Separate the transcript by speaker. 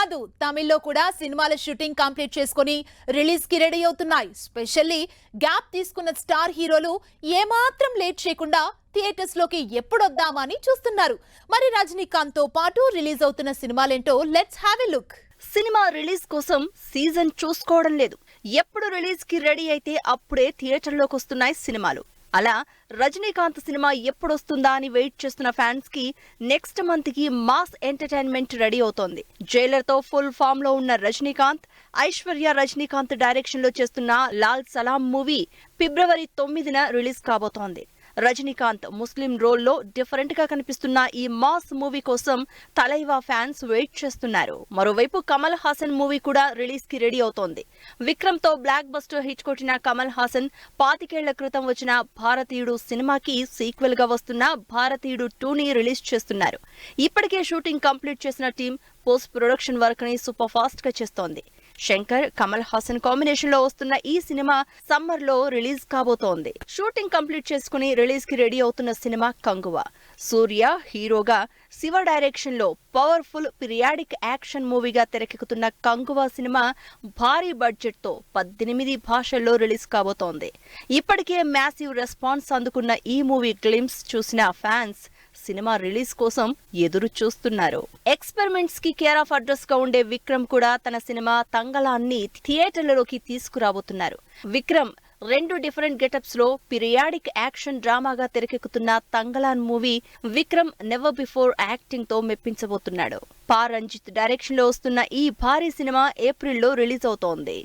Speaker 1: కాదు తమిళ్లో కూడా సినిమాల షూటింగ్ కంప్లీట్ చేసుకొని రిలీజ్ కి రెడీ అవుతున్నాయి. స్పెషల్లీ గ్యాప్ తీసుకున్న స్టార్ హీరోలు ఏమాత్రం లేట్ చేయకుండా థియేటర్స్ లోకి ఎప్పుడొద్దామని చూస్తున్నారు. మరి రజనీకాంత్ తో పాటు రిలీజ్ అవుతున్న సినిమాలేంటో let's have a look.
Speaker 2: Cinema release కోసం సీజన్ చూసుకోవడం లేదు. ఎప్పుడు రిలీజ్ కి రెడీ అయితే అప్పుడే థియేటర్లోకి వస్తున్నాయి సినిమాలు. అలా రజనీకాంత్ సినిమా ఎప్పుడొస్తుందా అని వెయిట్ చేస్తున్న ఫ్యాన్స్ కి నెక్స్ట్ మంత్ కి మాస్ ఎంటర్టైన్మెంట్ రెడీ అవుతోంది. జైలర్ తో ఫుల్ ఫామ్ లో ఉన్న రజనీకాంత్, ఐశ్వర్య రజనీకాంత్ డైరెక్షన్ లో చేస్తున్న లాల్ సలాం మూవీ ఫిబ్రవరి 9న రిలీజ్ కాబోతోంది. రజనీకాంత్ ముస్లిం రోల్లో డిఫరెంట్ గా కనిపిస్తున్న ఈ మాస్ మూవీ కోసం తలైవా ఫ్యాన్స్ వెయిట్ చేస్తున్నారు. మరోవైపు కమల్ హాసన్ మూవీ కూడా రిలీజ్ కి రెడీ అవుతోంది. విక్రమ్ తో బ్లాక్ బస్టర్ హిట్ కొట్టిన కమల్ హాసన్ 25 ఏళ్ల క్రితం వచ్చిన భారతీయుడు సినిమాకి సీక్వెల్ గా వస్తున్న భారతీయుడు 2ని రిలీజ్ చేస్తున్నారు. ఇప్పటికే షూటింగ్ కంప్లీట్ చేసిన టీం పోస్ట్ ప్రొడక్షన్ వర్క్ ని సూపర్ ఫాస్ట్ గా చేస్తోంది. శంకర్, కమల్ హాసన్ కాంబినేషన్ లో వస్తున్న ఈ సినిమా సమ్మర్ లో రిలీజ్ కాబోతోంది. షూటింగ్ కంప్లీట్ చేసుకుని రిలీజ్ కి రెడీ అవుతున్న సినిమా కంగువా. సూర్య హీరోగా, శివ డైరెక్షన్ లో పవర్ఫుల్ పీరియాడిక్ యాక్షన్ మూవీగా తెరకెక్కుతున్న కంగువా సినిమా భారీ బడ్జెట్ తో 18 భాషల్లో రిలీజ్ కాబోతోంది. ఇప్పటికే మ్యాసివ్ రెస్పాన్స్ అందుకున్న ఈ మూవీ గ్లింప్స్ చూసిన ఫ్యాన్స్ సినిమా రిలీజ్ కోసం ఎదురు చూస్తున్నారు. ఎక్స్పెరిమెంట్స్ కి కేర్ ఆఫ్ అడ్రస్ గా ఉండే విక్రమ్ కూడా తన సినిమా తంగలాన్ని థియేటర్లలోకి తీసుకురాబోతున్నారు. విక్రమ్ 2 డిఫరెంట్ గెటప్స్ లో పీరియాడిక్ యాక్షన్ డ్రామాగా తెరకెక్కుతున్న Thangalaan movie Vikram never before acting తో మెప్పించబోతున్నాడు. పా రంజిత్ డైరెక్షన్ లో వస్తున్న ఈ భారీ సినిమా ఏప్రిల్లో రిలీజ్ అవుతోంది.